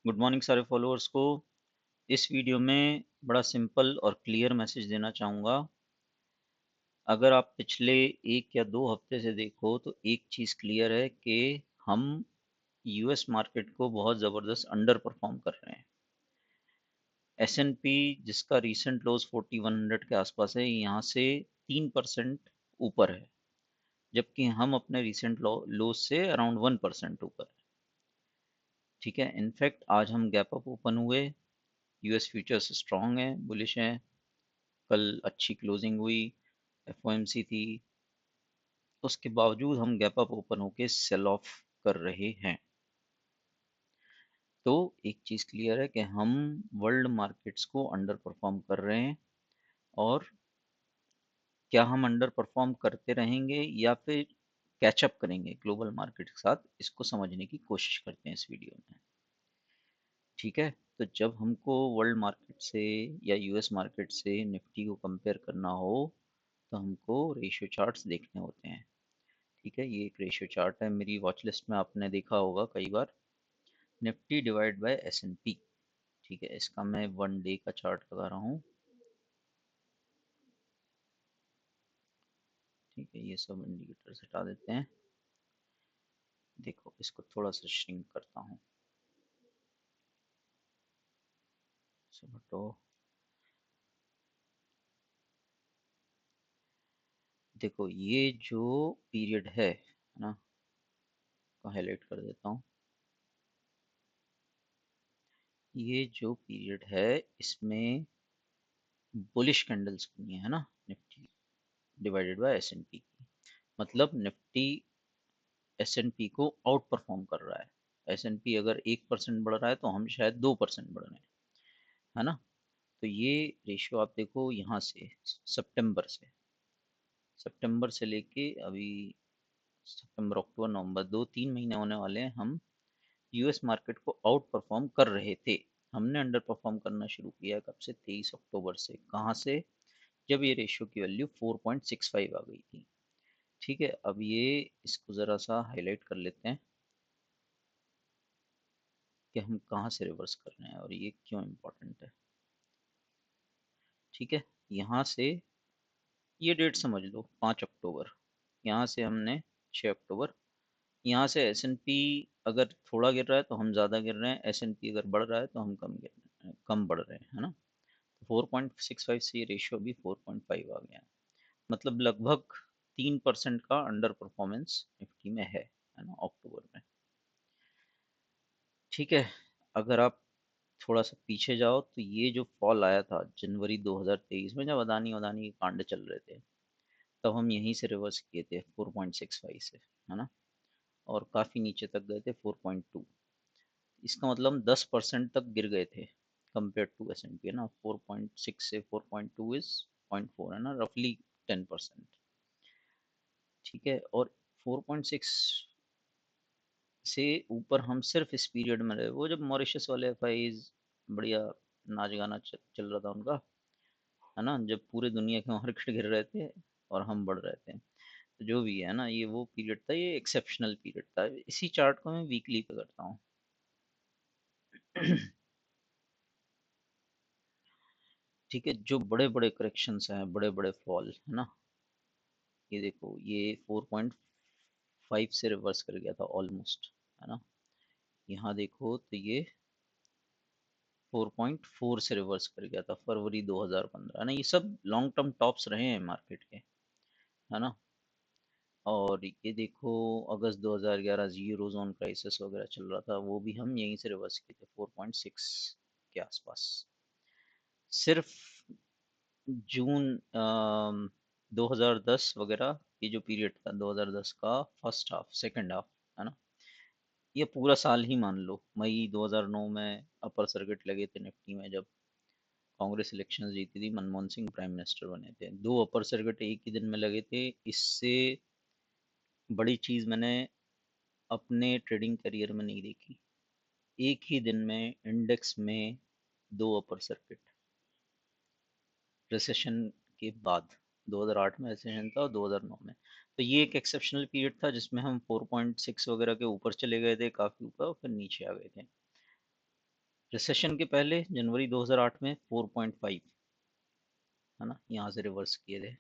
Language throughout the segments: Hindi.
गुड मॉर्निंग सारे फॉलोअर्स को। इस वीडियो में बड़ा सिंपल और क्लियर मैसेज देना चाहूँगा। अगर आप पिछले 1 या 2 हफ्ते से देखो तो एक चीज़ क्लियर है कि हम यूएस मार्केट को बहुत ज़बरदस्त अंडर परफॉर्म कर रहे हैं। एसएनपी जिसका रीसेंट लोज 4100 के आसपास है, यहाँ से 3% ऊपर है, जबकि हम अपने रीसेंट लोज से अराउंड 1% ऊपर है। ठीक है, इनफैक्ट आज हम गैप अप ओपन हुए। यूएस फ्यूचर्स स्ट्रांग है, बुलिश है। कल अच्छी क्लोजिंग हुई, एफओएमसी थी, उसके बावजूद हम गैप अप ओपन होके सेल ऑफ कर रहे हैं। तो एक चीज़ क्लियर है कि हम वर्ल्ड मार्केट्स को अंडर परफॉर्म कर रहे हैं। और क्या हम अंडर परफॉर्म करते रहेंगे या फिर कैचअप करेंगे ग्लोबल मार्केट के साथ, इसको समझने की कोशिश करते हैं इस वीडियो में। ठीक है, तो जब हमको वर्ल्ड मार्केट से या यूएस मार्केट से निफ्टी को कंपेयर करना हो तो हमको रेशियो चार्ट्स देखने होते हैं। ठीक है, ये एक रेशियो चार्ट है, मेरी वॉच लिस्ट में आपने देखा होगा कई बार। Nifty divide by SNP. ठीक है, इसका मैं 1 डे का चार्ट लगा रहा हूँ। ठीक है, ये सब इंडिकेटर्स हटा देते हैं। देखो, इसको थोड़ा सा श्रिंक करता हूँ। सब हटो। देखो, ये जो पीरियड है ना, को हाईलाइट कर देता हूँ। ये जो पीरियड है इसमें बुलिश कैंडल्स बनी है ना, निफ्टी डिवाइडेड बाय एसएनपी की। मतलब निफ्टी एसएनपी को आउट परफॉर्म कर रहा है। एसएनपी अगर 1% बढ़ रहा है तो हम शायद 2% बढ़ रहे हैं, है ना। तो ये रेशियो आप देखो यहाँ से, सितंबर से लेके अभी सितंबर अक्टूबर नवंबर 2-3 महीने होने वाले हैं, हम यूएस मार्केट को आउट परफॉर्म कर रहे थे। हमने अंडर परफॉर्म करना शुरू किया कब से? 23 अक्टूबर से। कहाँ से? जब ये रेशियो की वैल्यू 4.65 आ गई थी। ठीक है, अब ये इसको ज़रा सा हाईलाइट कर लेते हैं कि हम कहाँ से रिवर्स कर रहे हैं और ये क्यों इम्पोर्टेंट है। ठीक है, यहाँ से ये डेट समझ लो 5 अक्टूबर, यहाँ से हमने 6 अक्टूबर। यहाँ से एस एन पी अगर थोड़ा गिर रहा है तो हम ज़्यादा गिर रहे हैं, एस एन पी अगर बढ़ रहा है तो हम कम गिर रहे हैं, कम बढ़ रहे हैं, है ना। 4.65 से ये रेशियो भी 4.5 आ गया है। मतलब लगभग 3% का अंडर परफॉर्मेंस निफ्टी में है ना, अक्टूबर में। ठीक है, अगर आप थोड़ा सा पीछे जाओ तो ये जो फॉल आया था जनवरी 2023 में, जब अदानी अदानी के कांड चल रहे थे, तब हम यहीं से रिवर्स किए थे 4.65 से, है ना। और काफ़ी नीचे तक गए थे 4.2। इसका मतलब हम 10% तक गिर गए थे compare to S N P, है ना। 4.6 से 4.2 इज 0.4, है ना, रफली 10%। ठीक है, और 4.6 से ऊपर हम सिर्फ इस पीरियड में रहे, वो जब मॉरिशस वाले एफआईज बढ़िया नाच गाना चल रहा था उनका, है ना, जब पूरे दुनिया के मार्केट गिर रहे थे और हम बढ़ रहे थे। तो जो भी है ना, ये वो पीरियड था, ये एक्सेप्शनल पीरियड था। इसी चार्ट को मैं वीकली पे करता हूँ। ठीक है, जो बड़े बड़े करेक्शंस हैं, बड़े बड़े फॉल, है ना, ये देखो, ये 4.5 से रिवर्स कर गया था ऑलमोस्ट, है ना। यहाँ देखो तो ये 4.4 से रिवर्स कर गया था फरवरी 2015, है ना। ये सब लॉन्ग टर्म टॉप्स रहे हैं मार्केट के, है ना। और ये देखो, अगस्त 2011 यूरो जोन क्राइसिस वगैरह चल रहा था, वो भी हम यहीं से रिवर्स किए थे 4.6 के आसपास। सिर्फ जून 2010 वगैरह, ये जो पीरियड था 2010 का फर्स्ट हाफ, सेकंड हाफ, है ना, ये पूरा साल ही मान लो। मई 2009 में अपर सर्किट लगे थे निफ्टी में, जब कांग्रेस इलेक्शंस जीती थी, मनमोहन सिंह प्राइम मिनिस्टर बने थे, 2 अपर सर्किट एक ही दिन में लगे थे। इससे बड़ी चीज़ मैंने अपने ट्रेडिंग करियर में नहीं देखी। एक ही दिन में इंडेक्स में 2 अपर सर्किट, रिसेशन के बाद। 2008 में रिसेशन था और 2009 में। तो ये एक एक्सेप्शनल पीरियड था जिसमें हम 4.6 वगैरह के ऊपर चले गए थे, काफ़ी ऊपर, और फिर नीचे आ गए थे। रिसेशन के पहले जनवरी 2008 में 4.5, है ना, यहाँ से रिवर्स किए थे।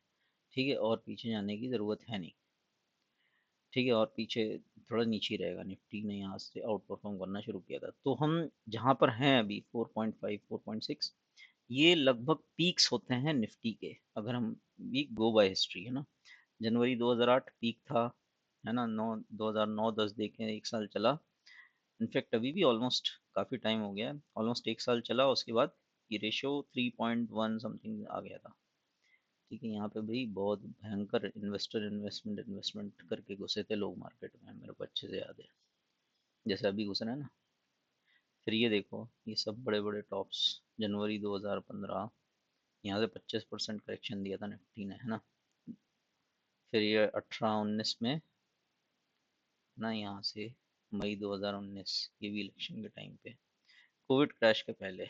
ठीक है, और पीछे जाने की ज़रूरत है नहीं। ठीक है, और पीछे थोड़ा नीचे ही रहेगा, निफ्टी ने यहाँ से आउट परफॉर्म करना शुरू किया था। तो हम जहाँ पर हैं अभी 4.5 4.6, ये लगभग पीक्स होते हैं निफ्टी के, अगर हम भी गो बाय हिस्ट्री, है ना। जनवरी 2008 पीक था, है ना। 2009-10 देखें, एक साल चला। इनफैक्ट अभी भी ऑलमोस्ट काफ़ी टाइम हो गया है, ऑलमोस्ट एक साल चला। उसके बाद ये रेशो 3.1 समथिंग आ गया था। ठीक है, यहाँ पे भाई बहुत भयंकर इन्वेस्टमेंट करके घुसे थे लोग मार्केट में, मेरे को अच्छे से याद है, जैसे अभी घुस रहे हैं ना। फिर ये देखो, ये सब बड़े बड़े टॉप्स, जनवरी 2015, यहाँ से 25% करेक्शन दिया था निफ्टी ने, है ना। फिर ये 18-19 में ना, यहाँ से मई 2019, ये भी इलेक्शन के टाइम पे, कोविड क्रैश के पहले,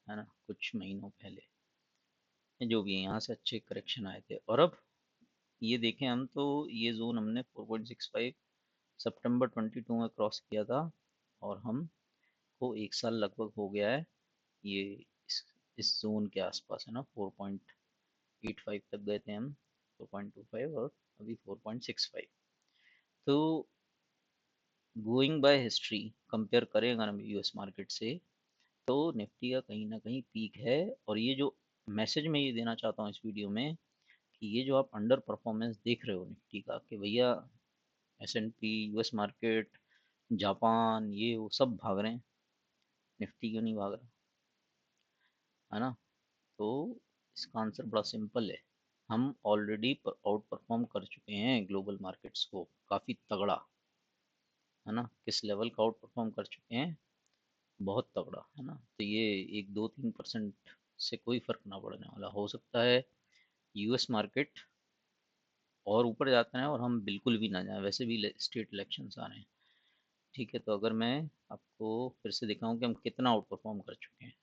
है ना, कुछ महीनों पहले, ये जो भी है, यहाँ से अच्छे करेक्शन आए थे। और अब ये देखें हम तो, ये जोन हमने 4.65 सितंबर 22 में क्रॉस किया था, और हम को एक साल लगभग हो गया है ये इस जोन के आसपास, है ना। 4.85 तक गए थे हम, 4.25, और अभी 4.65। तो गोइंग बाय हिस्ट्री कंपेयर करें अगर हम यूएस मार्केट से, तो निफ्टी का कहीं ना कहीं पीक है। और ये जो मैसेज मैं ये देना चाहता हूँ इस वीडियो में, कि ये जो आप अंडर परफॉर्मेंस देख रहे हो निफ्टी का, कि भैया एस&पी, यूएस मार्केट, जापान, ये वो सब भाग रहे हैं, निफ्टी क्यों नहीं भाग रहा, है ना। तो इसका आंसर बड़ा सिंपल है। हम ऑलरेडी आउट परफॉर्म कर चुके हैं ग्लोबल मार्केट्स को, काफ़ी तगड़ा, है ना। किस लेवल का आउट परफॉर्म कर चुके हैं, बहुत तगड़ा, है ना। तो ये 1 2 3% से कोई फर्क ना पड़ने वाला। हो सकता है यूएस मार्केट और ऊपर जाता है और हम बिल्कुल भी ना जाएं, वैसे भी स्टेट इलेक्शंस आ रहे हैं। ठीक है, तो अगर मैं आपको फिर से दिखाऊं कि हम कितना आउट परफॉर्म कर चुके हैं,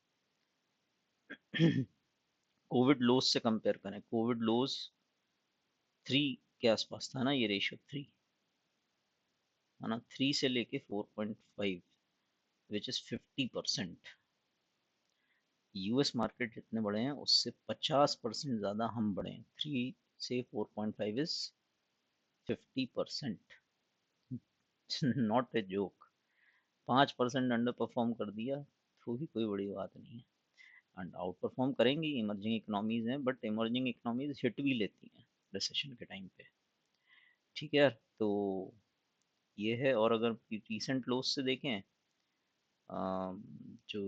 कोविड लोज से कंपेयर करें, कोविड लोज 3 के आसपास था ना, ये रेशियो 3, है ना। 3 से लेके 4.5, विच इज 50%। यूएस मार्केट जितने बड़े हैं उससे 50% ज़्यादा हम बड़े हैं। 3 से 4.5 is 50%, not a joke. 5% under perform कर दिया तो भी कोई बड़ी बात नहीं है। एंड आउट परफॉर्म करेंगी, इमर्जिंग इकोनॉमीज हैं, बट इमर्जिंग इकोनॉमीज हिट भी लेती हैं रिसेशन के टाइम पे। ठीक है यार, तो ये है। और अगर रिसेंट लोस से देखें, जो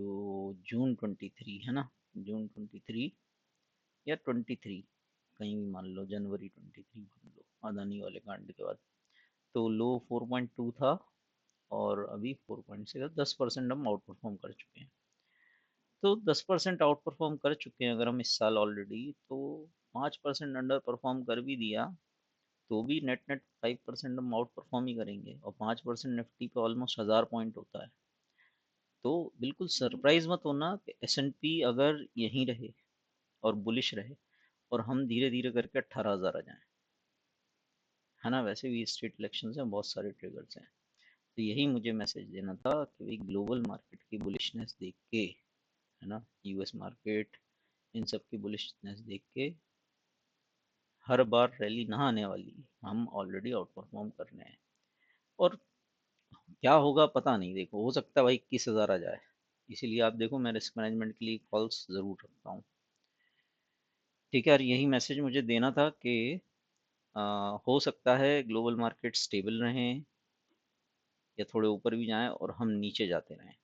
जून 23, है ना, जून 23 या 23, कहीं भी मान लो, जनवरी 23 मान लो, अदानी वाले कांड के बाद, तो लो 4.2 था, और अभी 4.6, 10% हम आउट परफॉर्म कर चुके हैं। तो 10% आउट परफॉर्म कर चुके हैं अगर हम इस साल ऑलरेडी, तो 5% अंडर परफॉर्म कर भी दिया तो भी नेट नेट 5% हम आउट परफॉर्म ही करेंगे, और 5% निफ्टी पे ऑलमोस्ट 1000 पॉइंट होता है। तो बिल्कुल सरप्राइज मत होना कि एस&पी अगर यहीं रहे और बुलिश रहे, और हम धीरे धीरे करके 18,000 आ जाएं, है ना। वैसे भी स्टेट इलेक्शन में बहुत सारे ट्रिगर्स हैं। तो यही मुझे मैसेज देना था कि भाई ग्लोबल मार्केट की बुलिशनेस देख के, है ना, यूएस मार्केट, इन सब की बुलिशनेस देख के, हर बार रैली ना आने वाली, हम ऑलरेडी आउट परफॉर्म कर रहे हैं। और क्या होगा पता नहीं, देखो, हो सकता है भाई 21,000 आ जाए। इसीलिए आप देखो, मैं रिस्क मैनेजमेंट के लिए कॉल्स ज़रूर रखता हूँ। ठीक है यार, यही मैसेज मुझे देना था कि हो सकता है ग्लोबल मार्केट स्टेबल रहें, या थोड़े ऊपर भी जाएं और हम नीचे जाते रहें,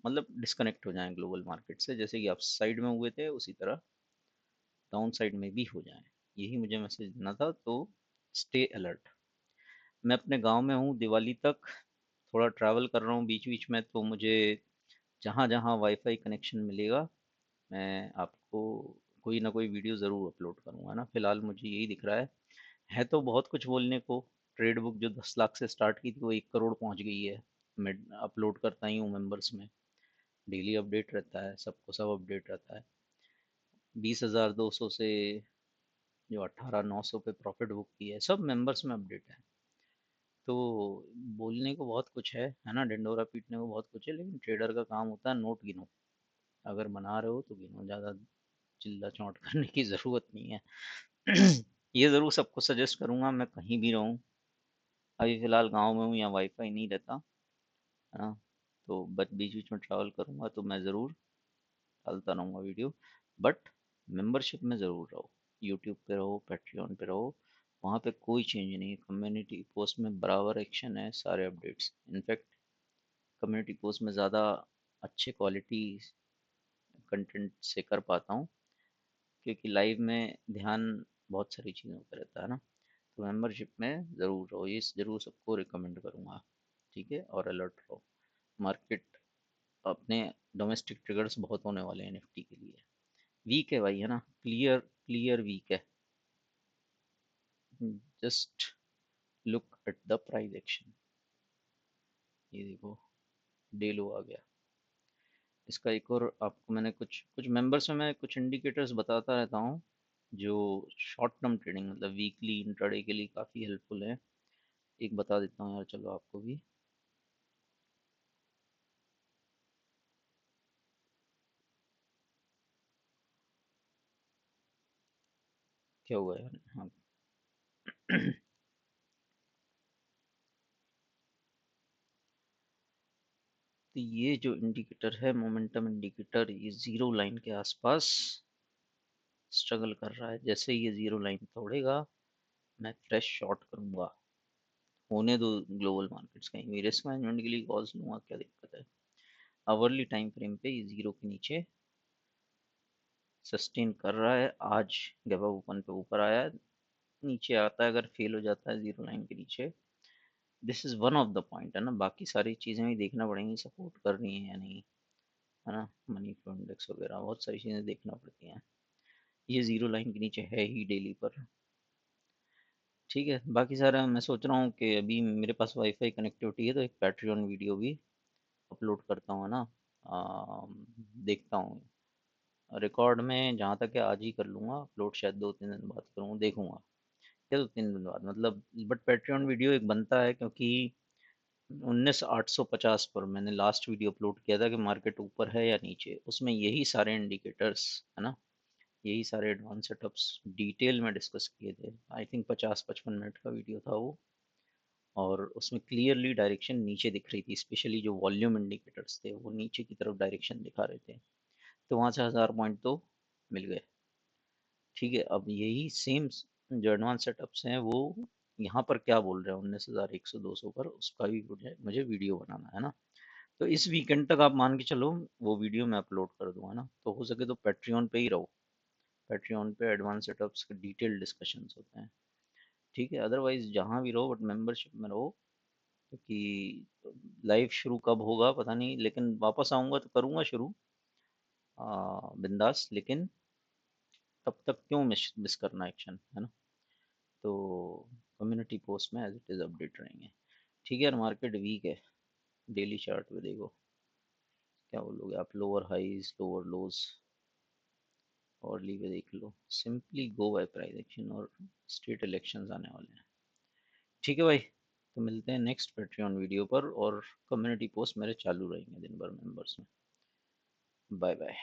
मतलब डिस्कनेक्ट हो जाएं ग्लोबल मार्केट से, जैसे कि अप साइड में हुए थे उसी तरह डाउन साइड में भी हो जाएं। यही मुझे मैसेज देना था। तो स्टे अलर्ट। मैं अपने गांव में हूँ, दिवाली तक थोड़ा ट्रैवल कर रहा हूँ बीच बीच में, तो मुझे जहाँ जहाँ वाईफाई कनेक्शन मिलेगा, मैं आपको कोई ना कोई वीडियो ज़रूर अपलोड करूँगा ना। फिलहाल मुझे यही दिख रहा है तो बहुत कुछ बोलने को। ट्रेड बुक जो 10 लाख से स्टार्ट की थी वो 1 करोड़ पहुंच गई है। मैं अपलोड करता ही हूँ मेंबर्स में, डेली अपडेट रहता है, सबको सब अपडेट रहता है। 20,200 से जो 18,900 पे प्रॉफिट बुक की है, सब मेंबर्स में अपडेट है। तो बोलने को बहुत कुछ है ना, डिंडोरा पीटने को बहुत कुछ है, लेकिन ट्रेडर का काम होता है नोट गिनो। अगर बना रहे हो तो गिनो, ज़्यादा चिल्ला चौंट करने की ज़रूरत नहीं है। ये ज़रूर सबको सजेस्ट करूंगा, मैं कहीं भी रहूं, अभी फ़िलहाल गांव में हूँ, यहाँ वाईफाई नहीं रहता है ना, तो बट बीच बीच में ट्रैवल करूंगा तो मैं ज़रूर डालता रहूँगा वीडियो। बट मेंबरशिप में ज़रूर रहो, यूट्यूब पे रहो, पैट्रियन पे रहो, वहाँ पे कोई चेंज नहीं है। कम्युनिटी पोस्ट में बराबर एक्शन है, सारे अपडेट्स। इनफैक्ट कम्युनिटी पोस्ट में ज़्यादा अच्छे क्वालिटी कंटेंट से कर पाता हूँ, क्योंकि लाइव में ध्यान बहुत सारी चीज़ों पर रहता है ना। तो मेंबरशिप में ज़रूर रहो, ये ज़रूर सबको रिकमेंड करूँगा। ठीक है, और अलर्ट रहो। मार्केट अपने डोमेस्टिक ट्रिगर्स बहुत होने वाले हैं निफ्टी के लिए। वीक है भाई, है ना, क्लियर क्लियर वीक है। Just look at the price action, ये देखो डे लो आ गया इसका। एक और आपको मैंने कुछ कुछ मेंबर्स में मैं कुछ इंडिकेटर्स बताता रहता हूँ, जो शॉर्ट टर्म ट्रेडिंग मतलब वीकली इंट्राडे के लिए काफ़ी हेल्पफुल है। एक बता देता हूँ यार, चलो आपको भी। क्या हुआ यार, हाँ। तो ये जो इंडिकेटर है, मोमेंटम इंडिकेटर, ये जीरो लाइन के आसपास स्ट्रगल कर रहा है। जैसे ये जीरो लाइन तोड़ेगा, मैं फ्रेश शॉर्ट करूंगा। होने दो ग्लोबल मार्केट्स कहीं भी, रिस्क मैनेजमेंट के लिए कॉल्स लूंगा, क्या दिक्कत है। आवरली टाइम फ्रेम पे ये जीरो के नीचे सस्टेन कर रहा है। आज गैप अप ओपन पे ऊपर आया है, नीचे आता है अगर फेल हो जाता है जीरो लाइन के नीचे। This is one of the point है ना, बाकी सारी चीज़ें भी देखना पड़ेंगी, सपोर्ट कर रही हैं या नहीं, है ना। मनी फ्लो इंडेक्स वगैरह बहुत सारी चीज़ें देखना पड़ती हैं। ये जीरो लाइन के नीचे है ही डेली पर। ठीक है, बाकी सारा मैं सोच रहा हूँ कि अभी मेरे पास वाईफाई कनेक्टिविटी है, तो एक पैट्रियन वीडियो भी अपलोड करता हूँ, है ना। देखता हूँ रिकॉर्ड में, जहाँ तक है आज ही कर लूँगा अपलोड, शायद 2-3 दिन बाद करूँगा, देखूंगा क्या 2-3 दिन बाद मतलब। बट पैट्रियन वीडियो एक बनता है, क्योंकि 19,850 पर मैंने लास्ट वीडियो अपलोड किया था कि मार्केट ऊपर है या नीचे। उसमें यही सारे इंडिकेटर्स, है ना, यही सारे एडवांस सेटअप्स डिटेल में डिस्कस किए थे। आई थिंक 50-55 मिनट का वीडियो था वो, और उसमें क्लियरली डायरेक्शन नीचे दिख रही थी, स्पेशली जो वॉल्यूम इंडिकेटर्स थे वो नीचे की तरफ डायरेक्शन दिखा रहे थे। तो वहाँ से 1000 पॉइंट तो मिल गए। ठीक है, अब यही सेम जो एडवांस सेटअप्स हैं वो यहाँ पर क्या बोल रहे हैं 19,100-200 पर, उसका भी मुझे मुझे वीडियो बनाना है ना। तो इस वीकेंड तक आप मान के चलो वो वीडियो मैं अपलोड कर दूंगा ना, तो हो सके तो पैट्रियन पे ही रहो। पैट्रियन पे एडवांस सेटअप्स के डिटेल डिस्कशंस होते हैं। ठीक है, अदरवाइज जहाँ भी रहो बट मेंबरशिप में रहो, क्योंकि लाइव शुरू कब होगा पता नहीं, लेकिन वापस आऊँगा तो करूँगा शुरू बिंदास। लेकिन तब तक क्यों मिस मिस करना एक्शन, है ना। तो कम्युनिटी पोस्ट में एज इट इज़ अपडेट रहेंगे। ठीक है यार, मार्केट वीक है, डेली चार्ट पे देखो क्या बोलोगे आप, लोअर हाईज लोअर लोज और ली पे देख लो, simply go by price action, और स्टेट इलेक्शंस आने वाले हैं। ठीक है भाई, तो मिलते हैं नेक्स्ट पेट्रियन वीडियो पर, और कम्युनिटी पोस्ट मेरे चालू रहेंगे दिन भर मेंबर्स में। Bye bye.